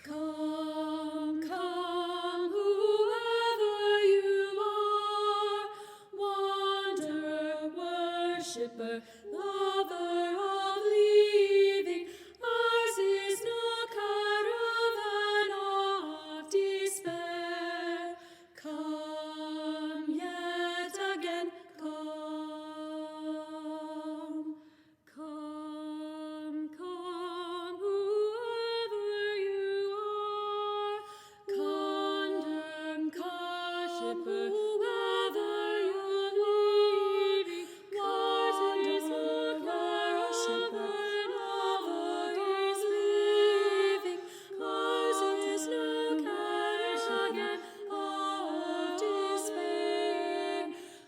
Come, come, whoever you are, wanderer, worshipper, lover of leaving, ours is no caravan of despair. Come yet again, come, come, come, whoever you are, condemned, worshipper, lover of leaving, ours is no caravan of disbelieving, ours is no caravan of despair.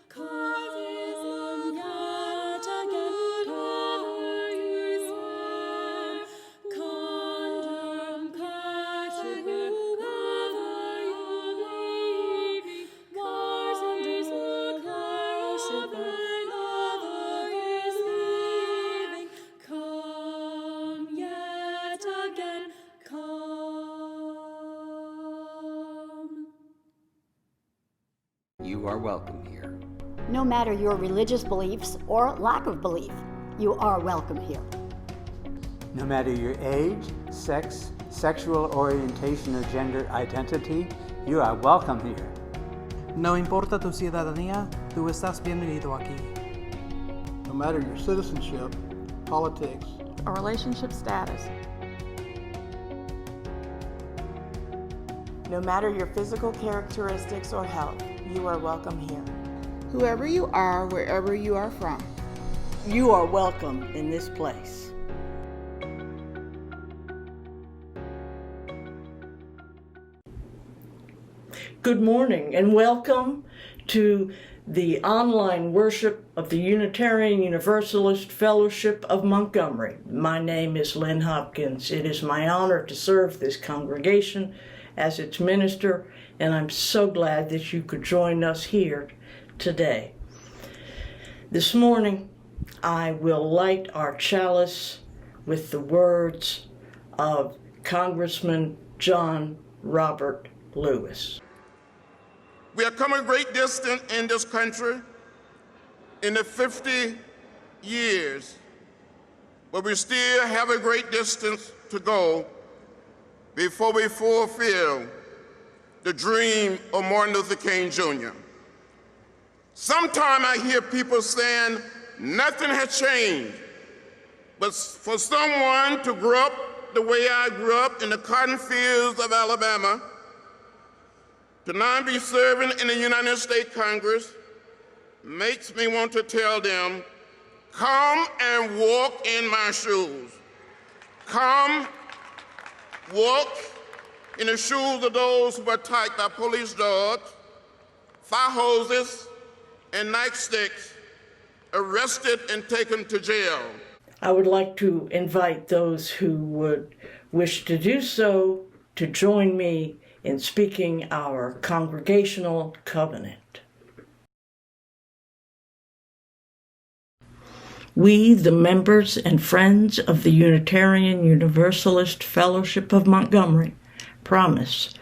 Come yet again, whoever you are, condemned, worshipper, lover of leaving, ours is no caravan of disbelieving. Come yet again, come. You are welcome here. No matter your religious beliefs or lack of belief, you are welcome here. No matter your age, sex, sexual orientation, or gender identity, you are welcome here. No importa tu ciudadanía, tú estás bienvenido aquí. No matter your citizenship, politics, or relationship status. No matter your physical characteristics or health, you are welcome here. Whoever you are, wherever you are from, you are welcome in this place. Good morning and welcome to the online worship of the Unitarian Universalist Fellowship of Montgomery. My name is Lynn Hopkins. It is my honor to serve this congregation as its minister, and I'm so glad that you could join us here today. This morning, I will light our chalice with the words of Congressman John Robert Lewis. We have come a great distance in this country in the 50 years, but we still have a great distance to go before we fulfill the dream of Martin Luther King Jr. Sometimes I hear people saying nothing has changed, but for someone to grow up the way I grew up in the cotton fields of Alabama, to now be serving in the United States Congress, makes me want to tell them, come and walk in my shoes. Come, walk in the shoes of those who were attacked by police dogs, fire hoses, and nightsticks, arrested and taken to jail. I would like to invite those who would wish to do so to join me in speaking our congregational covenant. We, the members and friends of the Unitarian Universalist Fellowship of Montgomery, promise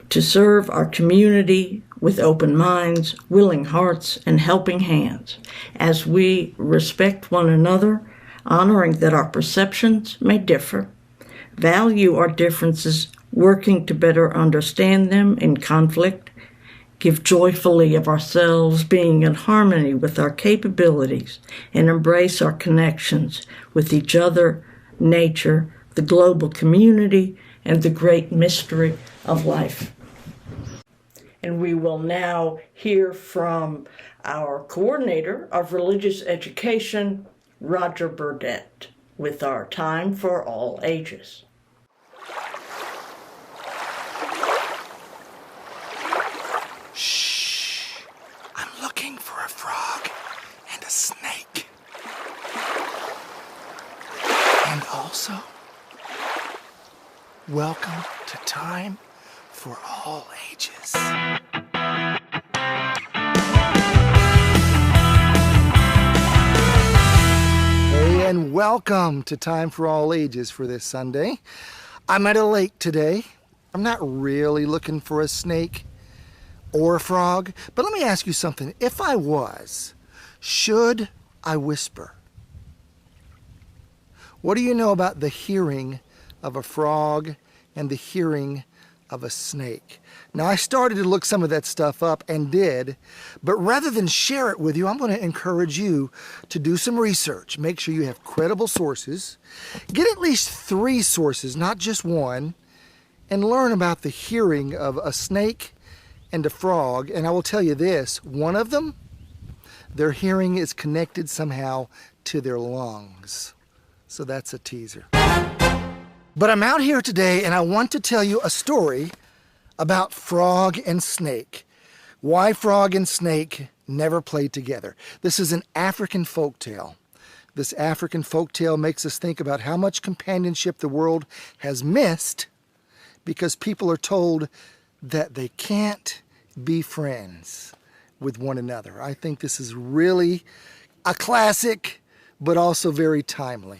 to serve our community with open minds, willing hearts, and helping hands, as we respect one another, honoring that our perceptions may differ, value our differences, working to better understand them in conflict, give joyfully of ourselves, being in harmony with our capabilities, and embrace our connections with each other, nature, the global community, and the great mystery of life. And we will now hear from our coordinator of religious education, Roger Burdett, with our Time for All Ages. Shh! I'm looking for a frog and a snake. And also, welcome to Time for All Ages. Hey, and welcome to Time for All Ages for this Sunday. I'm at a lake today. I'm not really looking for a snake or a frog, but let me ask you something. If I was, should I whisper? What do you know about the hearing of a frog and the hearing of a snake? Now, I started to look some of that stuff up and did, but rather than share it with you, I'm going to encourage you to do some research. Make sure you have credible sources. Get at least 3 sources, not just one, and learn about the hearing of a snake and a frog. And I will tell you this, one of them, their hearing is connected somehow to their lungs. So that's a teaser. But I'm out here today and I want to tell you a story about frog and snake. Why frog and snake never played together. This is an African folktale. This African folktale makes us think about how much companionship the world has missed because people are told that they can't be friends with one another. I think this is really a classic, but also very timely.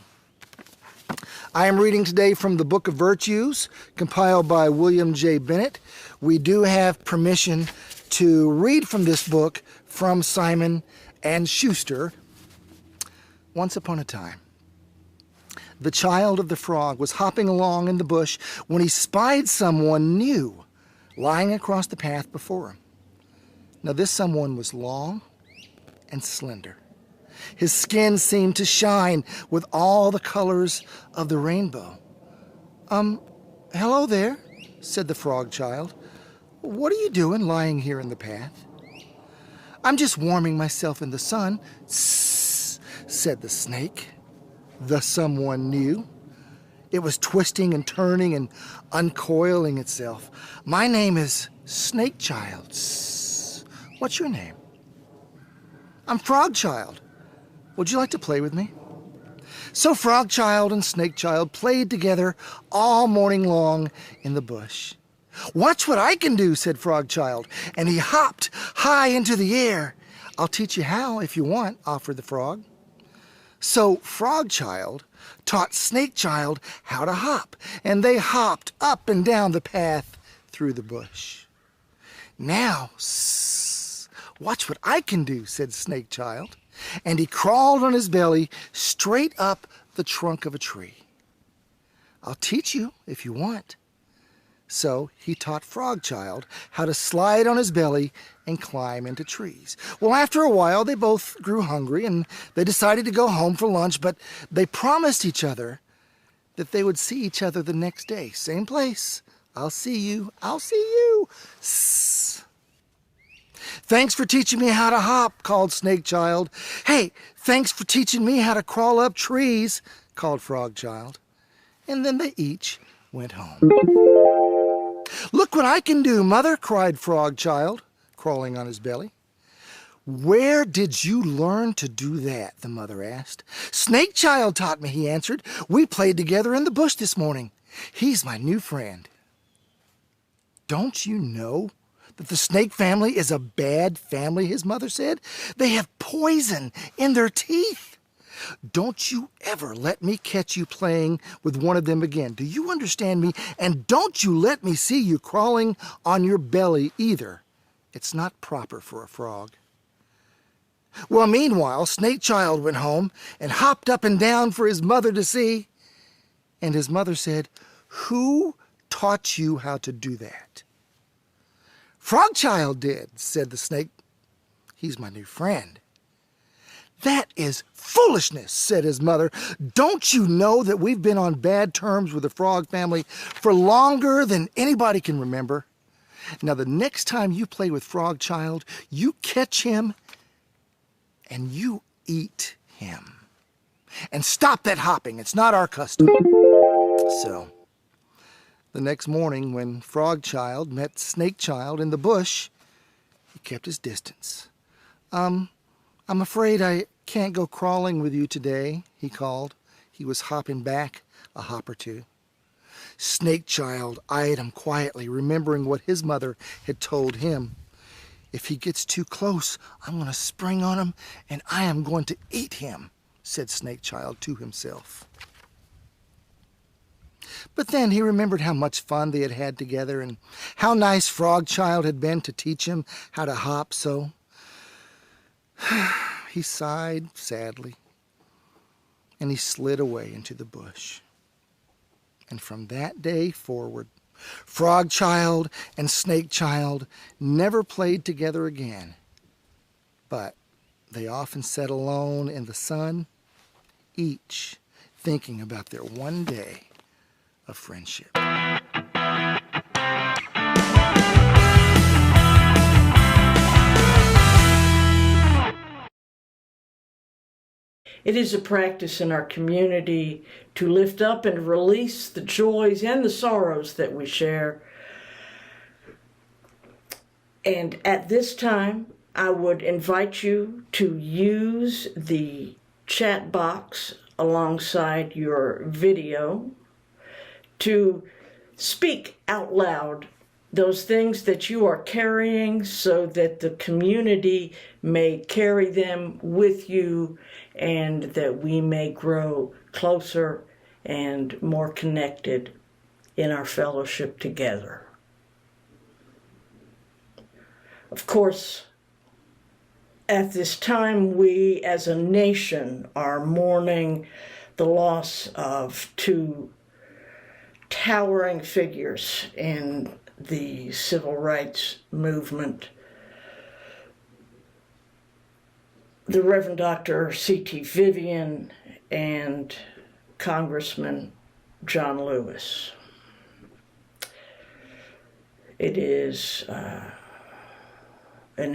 I am reading today from the Book of Virtues, compiled by William J. Bennett. We do have permission to read from this book from Simon and Schuster. Once upon a time, the child of the frog was hopping along in the bush when he spied someone new lying across the path before him. Now this someone was long and slender. His skin seemed to shine with all the colors of the rainbow. Hello there, said the frog child. What are you doing lying here in the path? I'm just warming myself in the sun, said the snake. The someone new. It was twisting and turning and uncoiling itself. My name is Snake Child. What's your name? I'm Frog Child. Would you like to play with me? So Frog Child and Snake Child played together all morning long in the bush. Watch what I can do, said Frog Child, and he hopped high into the air. I'll teach you how if you want, offered the frog. So Frog Child taught Snake Child how to hop, and they hopped up and down the path through the bush. Now, watch what I can do, said Snake Child, and he crawled on his belly straight up the trunk of a tree. I'll teach you if you want. So he taught Frog Child how to slide on his belly and climb into trees. Well, after a while, they both grew hungry and they decided to go home for lunch, but they promised each other that they would see each other the next day. Same place. I'll see you. I'll see you. Thanks for teaching me how to hop, called Snake Child. Hey, thanks for teaching me how to crawl up trees, called Frog Child. And then they each went home. Look what I can do, Mother, cried Frog Child, crawling on his belly. Where did you learn to do that? The mother asked. Snake Child taught me, he answered. We played together in the bush this morning. He's my new friend. Don't you know that the snake family is a bad family, his mother said? They have poison in their teeth. Don't you ever let me catch you playing with one of them again. Do you understand me? And don't you let me see you crawling on your belly either. It's not proper for a frog. Well, meanwhile, Snake Child went home and hopped up and down for his mother to see. And his mother said, who taught you how to do that? Frog Child did, said the snake. He's my new friend. That is foolishness, said his mother. Don't you know that we've been on bad terms with the frog family for longer than anybody can remember? Now, the next time you play with Frog Child, you catch him and you eat him. And stop that hopping. It's not our custom. So, the next morning when Frog Child met Snake Child in the bush, he kept his distance. I'm afraid I can't go crawling with you today, he called. He was hopping back a hop or two. Snake Child eyed him quietly, remembering what his mother had told him. If he gets too close, I'm going to spring on him and I am going to eat him, said Snake Child to himself. But then he remembered how much fun they had had together and how nice Frog Child had been to teach him how to hop, so he sighed sadly and he slid away into the bush. And from that day forward, Frog Child and Snake Child never played together again. But they often sat alone in the sun, each thinking about their one day of friendship. It is a practice in our community to lift up and release the joys and the sorrows that we share. And at this time, I would invite you to use the chat box alongside your video to speak out loud those things that you are carrying so that the community may carry them with you and that we may grow closer and more connected in our fellowship together. Of course, at this time, we as a nation are mourning the loss of two towering figures in the civil rights movement. The Reverend Dr. C.T. Vivian and Congressman John Lewis. It is an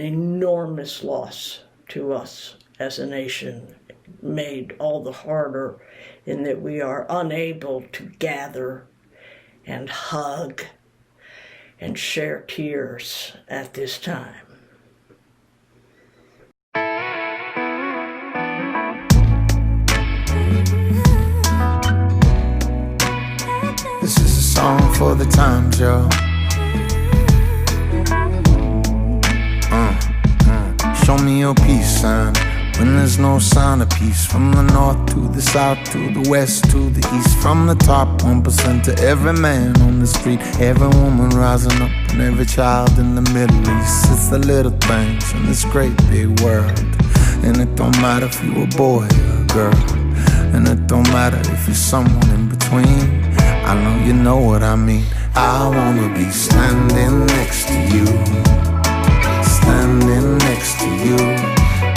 enormous loss to us as a nation, made all the harder in that we are unable to gather and hug and share tears at this time. This is a song for the times, yo. Show me your peace sign when there's no sign of peace. From the north to the south to the west to the east. From the top 1% to every man on the street, every woman rising up and every child in the Middle East. It's the little things in this great big world. And it don't matter if you a boy or a girl. And it don't matter if you're someone in between. I know you know what I mean. I wanna be standing next to you, standing next to you,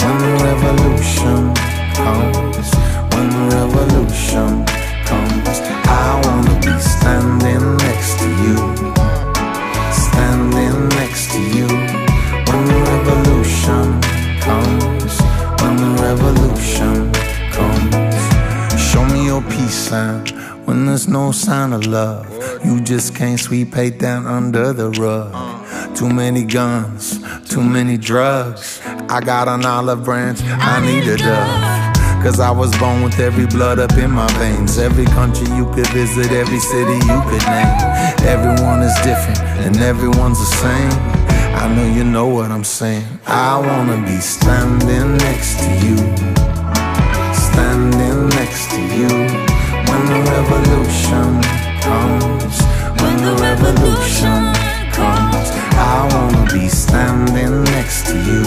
when the revolution comes, when the revolution comes. I wanna be standing next to you, standing next to you, when the revolution comes, when the revolution comes. Show me your peace sign when there's no sign of love. You just can't sweep hate down under the rug. Too many guns, too many drugs. I got an olive branch, I need a dove. Cause I was born with every blood up in my veins. Every country you could visit, every city you could name. Everyone is different and everyone's the same. I know you know what I'm saying. I wanna be standing next to you, standing next to you, when the revolution comes, when the revolution comes. I wanna be standing next to you,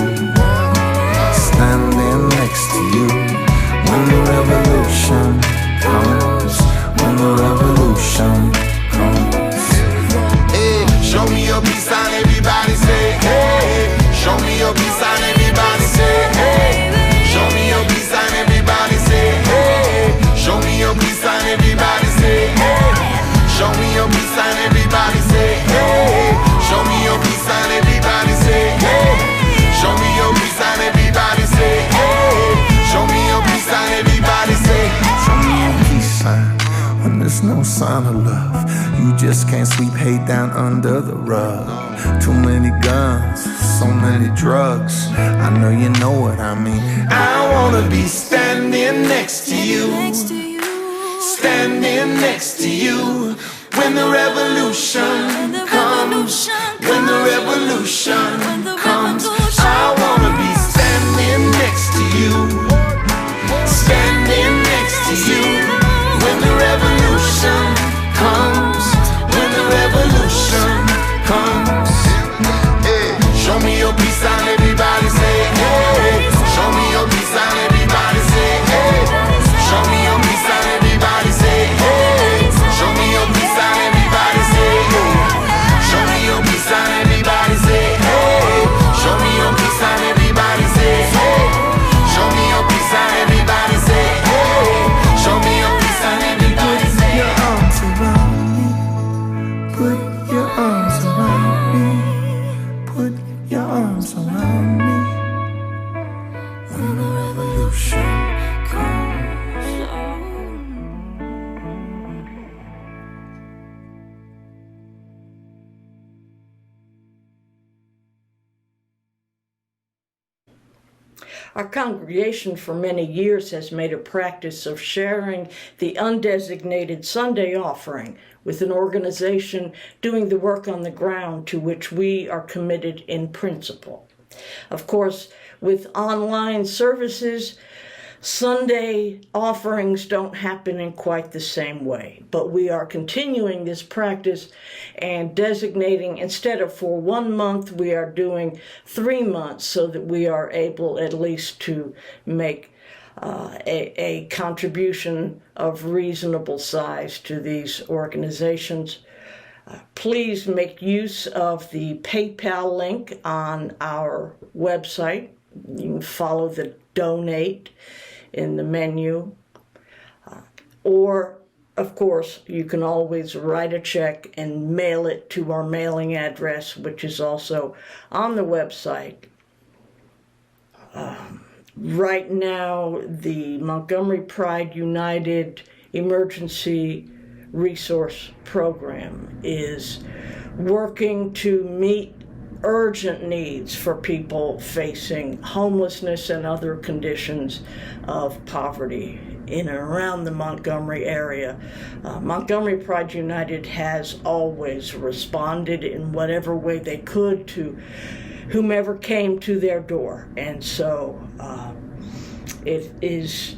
standing next to you, when the revolution comes, when the revolution comes. Hey, show me your peace sign, everybody say hey. Show me your peace sign, everybody say hey. Show me your peace sign, everybody say hey. Show me your peace sign, everybody say hey. Show me your peace sign, everybody say hey. Show me your peace sign, everybody say hey. Show me your peace sign, everybody say hey. Show me your peace sign, everybody say. Show me your peace sign when there's no sign of love. You just can't sweep hate down under the rug. Too many guns, so many drugs. I know you know what I mean. I wanna be standing next to you, standing next to you, when the revolution comes, when the revolution comes. I wanna be standing next to you, standing next to you, when the revolution comes. Our congregation for many years has made a practice of sharing the undesignated Sunday offering with an organization doing the work on the ground to which we are committed in principle. Of course, with online services, Sunday offerings don't happen in quite the same way, but we are continuing this practice and designating, instead of for 1 month, we are doing 3 months so that we are able at least to make a contribution of reasonable size to these organizations. Please make use of the PayPal link on our website. You can follow the donate in the menu. Or, of course, you can always write a check and mail it to our mailing address, which is also on the website. Right now, the Montgomery Pride United Emergency Resource Program is working to meet urgent needs for people facing homelessness and other conditions of poverty in and around the Montgomery area. Montgomery Pride United has always responded in whatever way they could to whomever came to their door. And so it is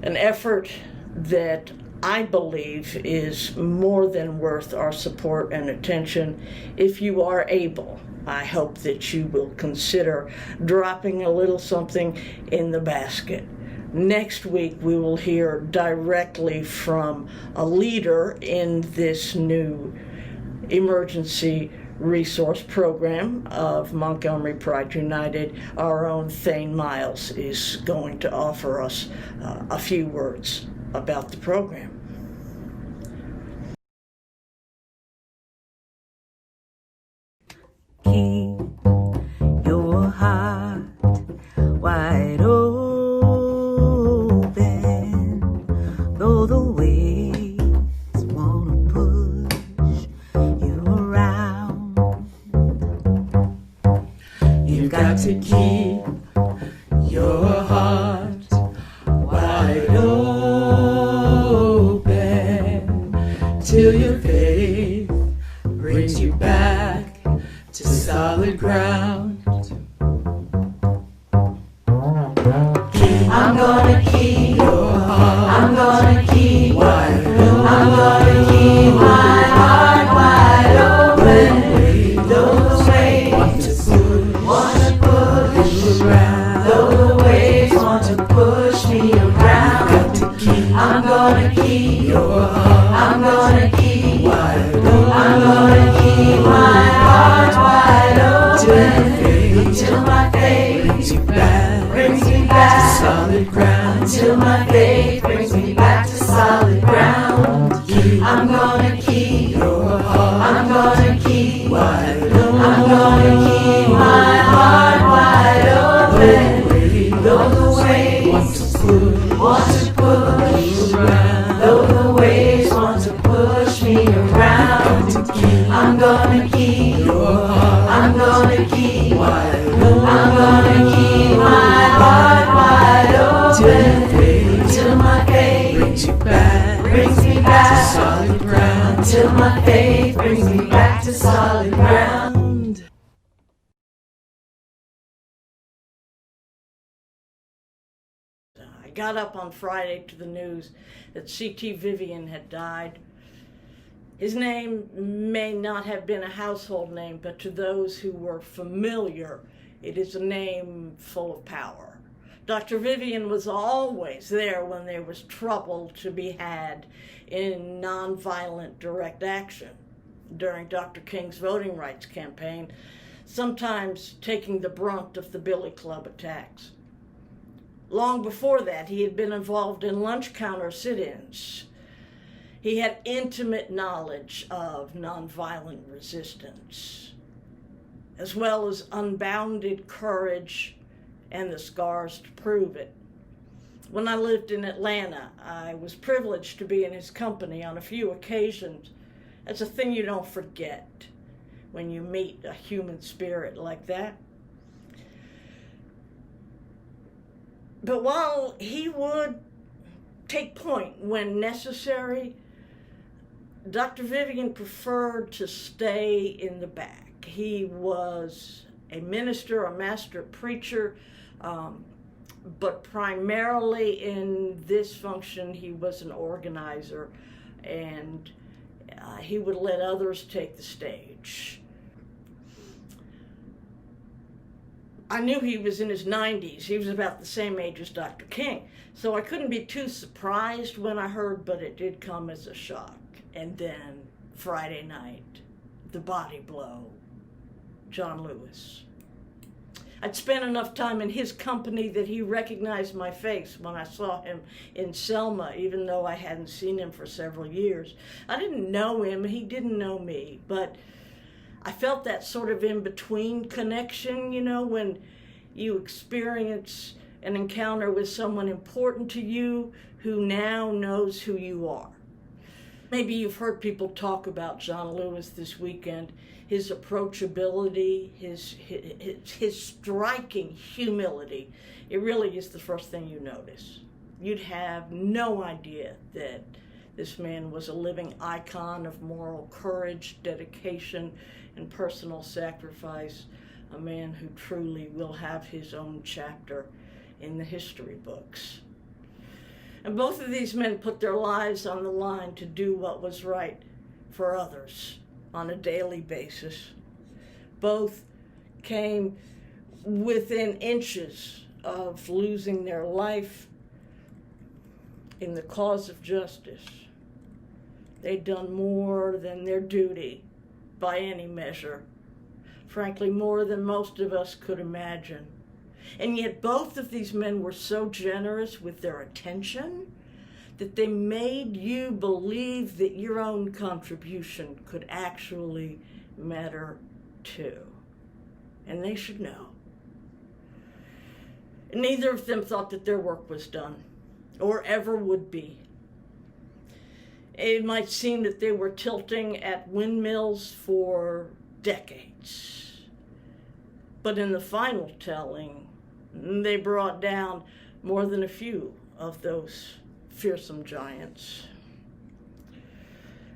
an effort that I believe is more than worth our support and attention. If you are able, I hope that you will consider dropping a little something in the basket. Next week, we will hear directly from a leader in this new emergency resource program of Montgomery Pride United. Our own Thane Miles is going to offer us a few words about the program. Keep your heart wide open, though the waves wanna push you around. You've got to keep your heart wide open till your faith brings you back to solid ground. I'm gonna keep your heart. I'm gonna keep wide open. I'm gonna keep my heart wide open. Though the waves want to push around, though the waves want to push me around, I'm gonna keep your heart. I'm gonna keep wide open. I'm gonna keep my heart wide open until my faith brings me back to solid ground. Until my faith brings me back to solid ground. I'm gonna keep your heart. I'm gonna keep wide open. I'm gonna keep my heart wide open. Though the waves want to push around, though the waves want to push me around, I'm gonna keep your heart. I'm gonna keep wide open. I'm gonna keep my heart wide open till my faith brings me back to solid ground. Till my faith brings me back to solid ground. I got up on Friday to the news that C.T. Vivian had died. His name may not have been a household name, but to those who were familiar, it is a name full of power. Dr. Vivian was always there when there was trouble to be had in nonviolent direct action during Dr. King's voting rights campaign, sometimes taking the brunt of the Billy Club attacks. Long before that, he had been involved in lunch counter sit-ins. He had intimate knowledge of nonviolent resistance, as well as unbounded courage and the scars to prove it. When I lived in Atlanta, I was privileged to be in his company on a few occasions. That's a thing you don't forget when you meet a human spirit like that. But while he would take point when necessary, Dr. Vivian preferred to stay in the back. He was a minister, a master preacher, but primarily in this function, he was an organizer, and he would let others take the stage. I knew he was in his 90s. He was about the same age as Dr. King. So I couldn't be too surprised when I heard, but it did come as a shock. And then Friday night, the body blow, John Lewis. I'd spent enough time in his company that he recognized my face when I saw him in Selma, even though I hadn't seen him for several years. I didn't know him, he didn't know me, but I felt that sort of in-between connection, you know, when you experience an encounter with someone important to you who now knows who you are. Maybe you've heard people talk about John Lewis this weekend, his approachability, his striking humility. It really is the first thing you notice. You'd have no idea that this man was a living icon of moral courage, dedication, and personal sacrifice, a man who truly will have his own chapter in the history books. And both of these men put their lives on the line to do what was right for others on a daily basis. Both came within inches of losing their life in the cause of justice. They'd done more than their duty by any measure. Frankly, more than most of us could imagine. And yet both of these men were so generous with their attention that they made you believe that your own contribution could actually matter too. And they should know. Neither of them thought that their work was done, or ever would be. It might seem that they were tilting at windmills for decades. But in the final telling, they brought down more than a few of those fearsome giants.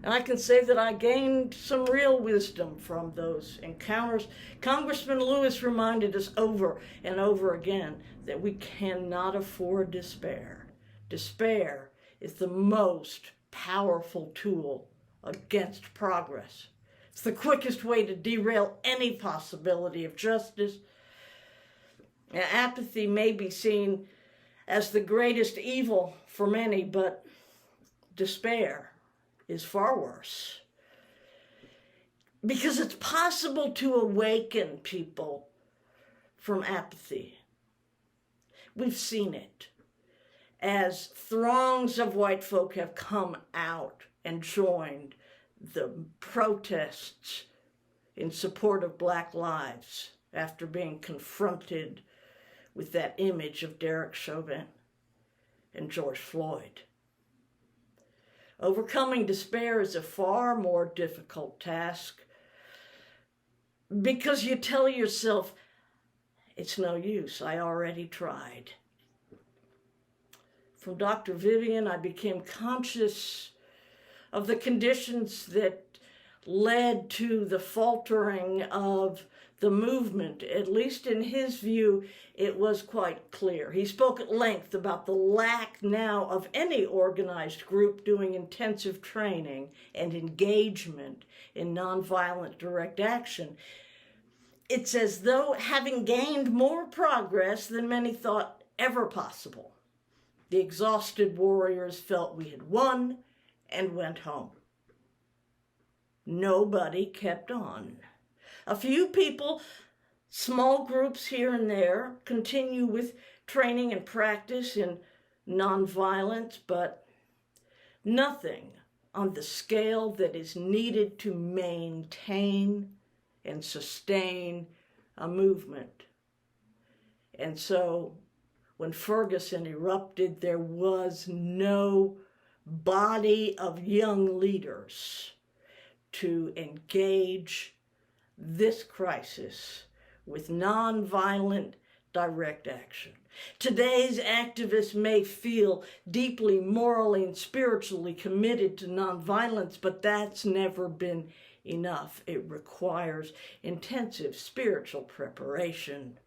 And I can say that I gained some real wisdom from those encounters. Congressman Lewis reminded us over and over again that we cannot afford despair. Despair is the most powerful tool against progress. It's the quickest way to derail any possibility of justice. Apathy may be seen as the greatest evil for many, but despair is far worse. Because it's possible to awaken people from apathy. We've seen it as throngs of white folk have come out and joined the protests in support of Black lives after being confronted with that image of Derek Chauvin and George Floyd. Overcoming despair is a far more difficult task because you tell yourself, it's no use, I already tried. From Dr. Vivian, I became conscious of the conditions that led to the faltering of the movement. At least in his view, it was quite clear. He spoke at length about the lack now of any organized group doing intensive training and engagement in nonviolent direct action. It's as though having gained more progress than many thought ever possible, the exhausted warriors felt we had won and went home. Nobody kept on. A few people, small groups here and there, continue with training and practice in nonviolence, but nothing on the scale that is needed to maintain and sustain a movement. And so when Ferguson erupted, there was no body of young leaders to engage this crisis with nonviolent direct action. Today's activists may feel deeply morally and spiritually committed to nonviolence, but that's never been enough. It requires intensive spiritual preparation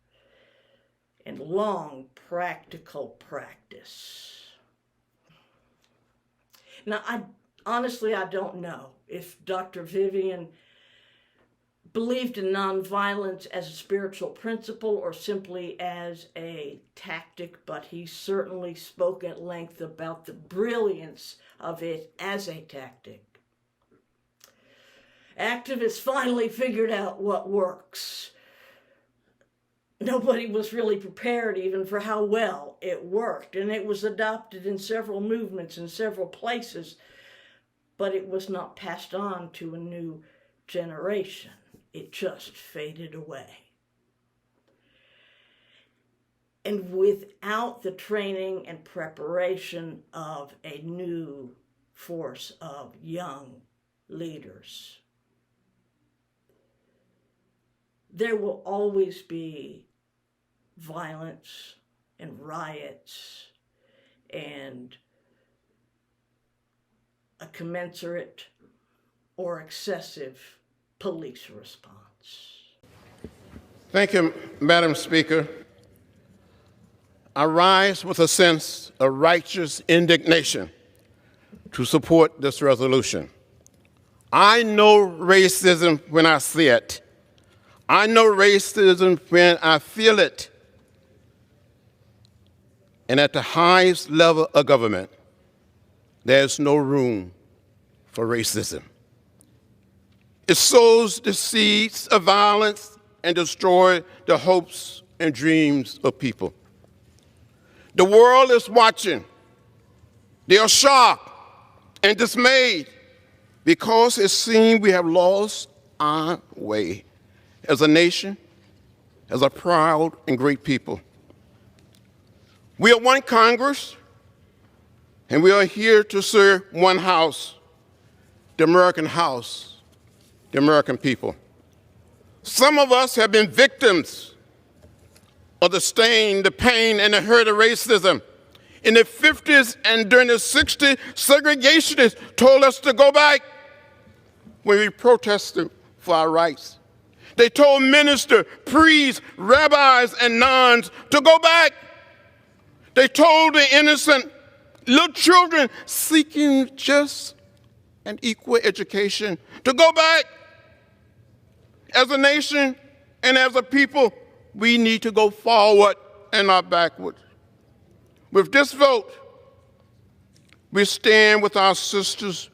and long practical practice. Now, honestly, I don't know if Dr. Vivian believed in nonviolence as a spiritual principle or simply as a tactic, but he certainly spoke at length about the brilliance of it as a tactic. Activists finally figured out what works. Nobody was really prepared even for how well it worked, and it was adopted in several movements in several places, but it was not passed on to a new generation. It just faded away. And without the training and preparation of a new force of young leaders, there will always be violence and riots and a commensurate or excessive police response. Thank you, Madam Speaker. I rise with a sense of righteous indignation to support this resolution. I know racism when I see it. I know racism when I feel it. And at the highest level of government, there's no room for racism. It sows the seeds of violence and destroys the hopes and dreams of people. The world is watching. They are shocked and dismayed because it seems we have lost our way as a nation, as a proud and great people. We are one Congress, and we are here to serve one house, the American house, the American people. Some of us have been victims of the stain, the pain, and the hurt of racism. In the 50s and during the 60s, segregationists told us to go back when we protested for our rights. They told ministers, priests, rabbis, and nuns to go back. They told the innocent little children seeking just an equal education to go back. As a nation and as a people, we need to go forward and not backward. With this vote, we stand with our sisters.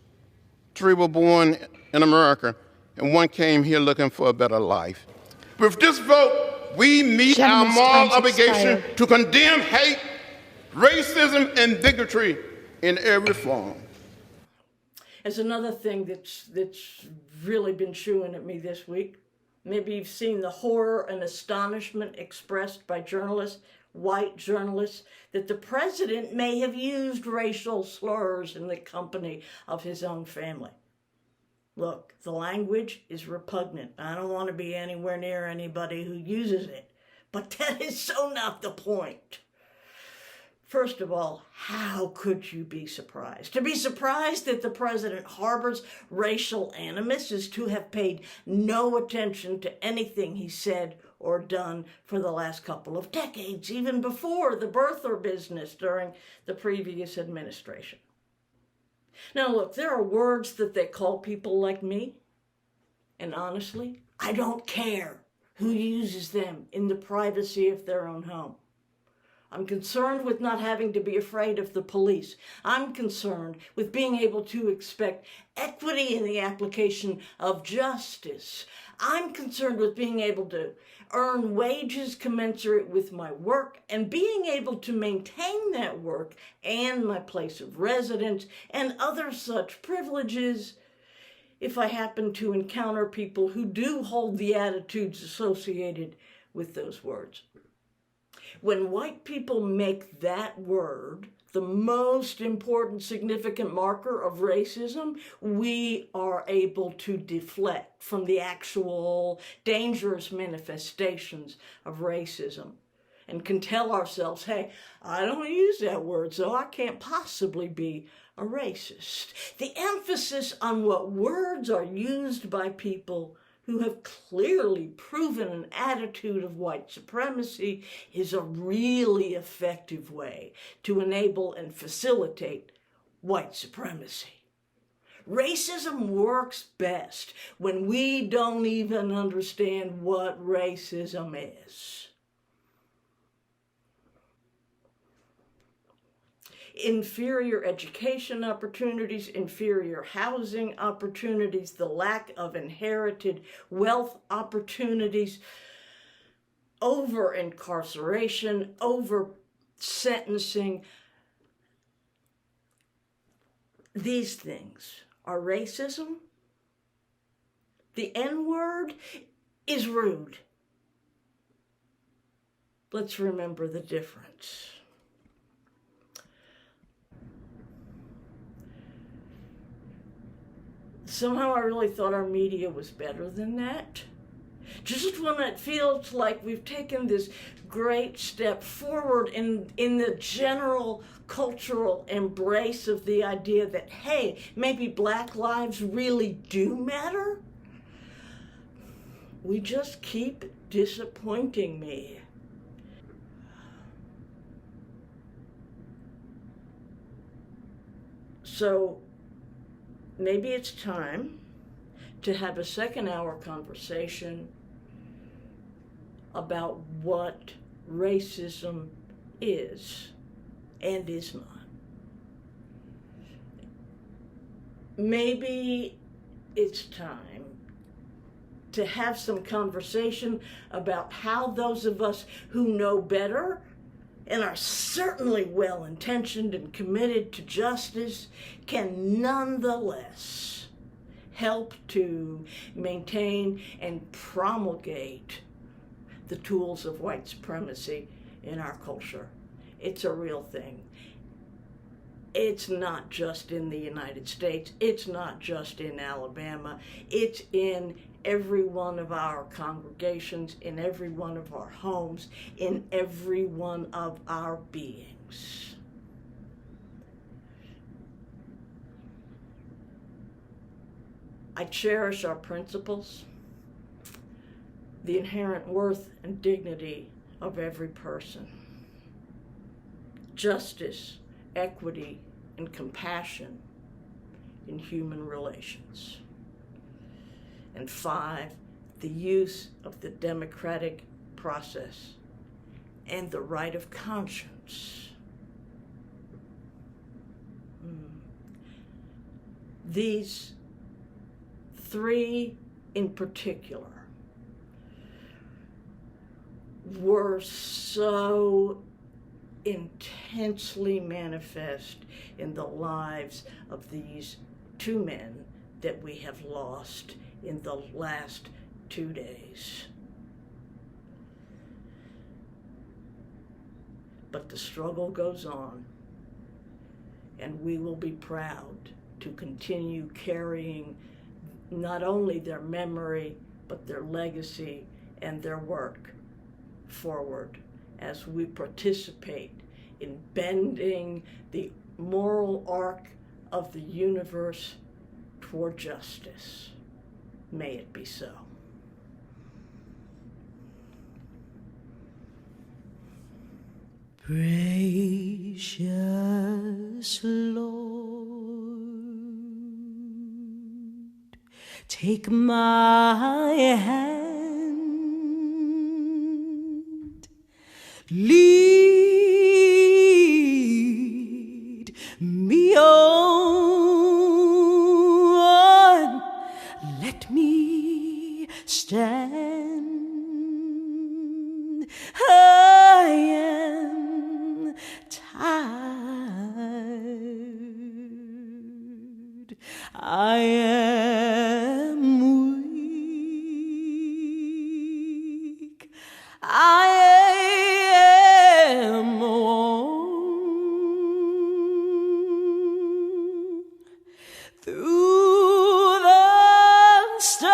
Three were born in America, and one came here looking for a better life. With this vote, we meet our moral obligation to condemn hate, racism, and bigotry in every form. As another thing that's really been chewing at me this week, maybe you've seen the horror and astonishment expressed by journalists, white journalists, that the president may have used racial slurs in the company of his own family. Look, the language is repugnant. I don't want to be anywhere near anybody who uses it, but that is so not the point. First of all, how could you be surprised? To be surprised that the president harbors racial animus is to have paid no attention to anything he said or done for the last couple of decades, even before the birther business during the previous administration. Now look, there are words that they call people like me, and honestly, I don't care who uses them in the privacy of their own home. I'm concerned with not having to be afraid of the police. I'm concerned with being able to expect equity in the application of justice. I'm concerned with being able to earn wages commensurate with my work and being able to maintain that work and my place of residence and other such privileges if I happen to encounter people who do hold the attitudes associated with those words. When white people make that word the most important significant marker of racism, we are able to deflect from the actual dangerous manifestations of racism and can tell ourselves, hey, I don't use that word, so I can't possibly be a racist. The emphasis on what words are used by people who have clearly proven an attitude of white supremacy is a really effective way to enable and facilitate white supremacy. Racism works best when we don't even understand what racism is. Inferior education opportunities, inferior housing opportunities, the lack of inherited wealth opportunities, over-incarceration, over-sentencing. These things are racism. The N-word is rude. Let's remember the difference. Somehow I really thought our media was better than that. Just when it feels like we've taken this great step forward in the general cultural embrace of the idea that, hey, maybe Black lives really do matter, we just keep disappointing me. So maybe it's time to have a second-hour conversation about what racism is and is not. Maybe it's time to have some conversation about how those of us who know better and are certainly well-intentioned and committed to justice can nonetheless help to maintain and promulgate the tools of white supremacy in our culture. It's a real thing. It's not just in the United States. It's not just in Alabama. It's in every one of our congregations, in every one of our homes, in every one of our beings. I cherish our principles, the inherent worth and dignity of every person. Justice, equity, and compassion in human relations. And 5, the use of the democratic process and the right of conscience. These 3 in particular were so intensely manifest in the lives of these 2 men that we have lost in the last 2 days. But the struggle goes on, and we will be proud to continue carrying not only their memory, but their legacy and their work forward as we participate in bending the moral arc of the universe toward justice. May it be so. Gracious Lord, take my hand, lead me on, let me stand. I am tired, I am weak, I am worn through the storm,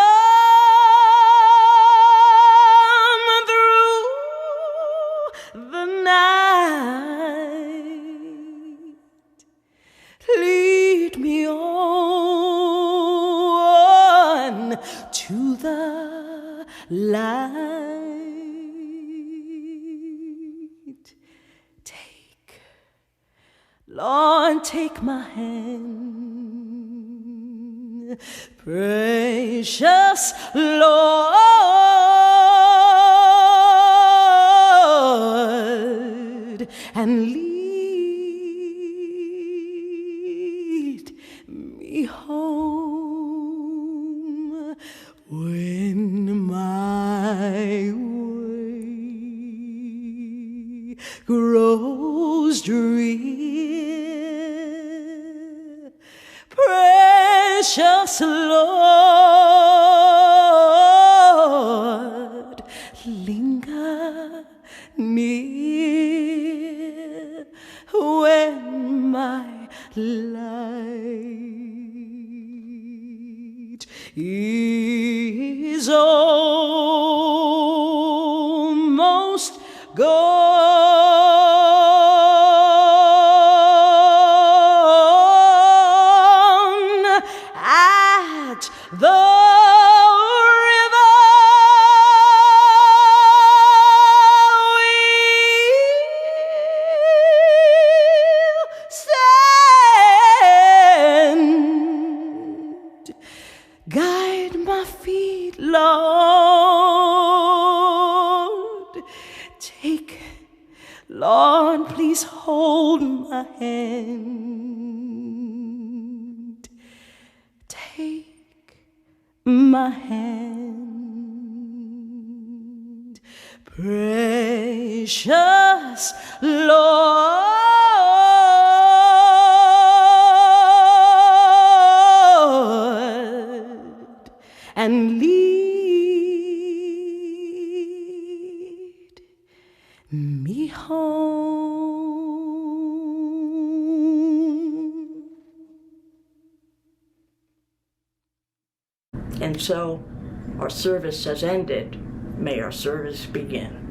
through the lead me on to the light. Lord, take my hand, precious Lord, and lead me home when my way grows drear. Precious Lord, linger near when my light is almost gone. At the river we'll stand. Guide my feet, Lord. Lord, please hold my hand. Take my hand, precious Lord, and lead me home. And so our service has ended. May our service begin.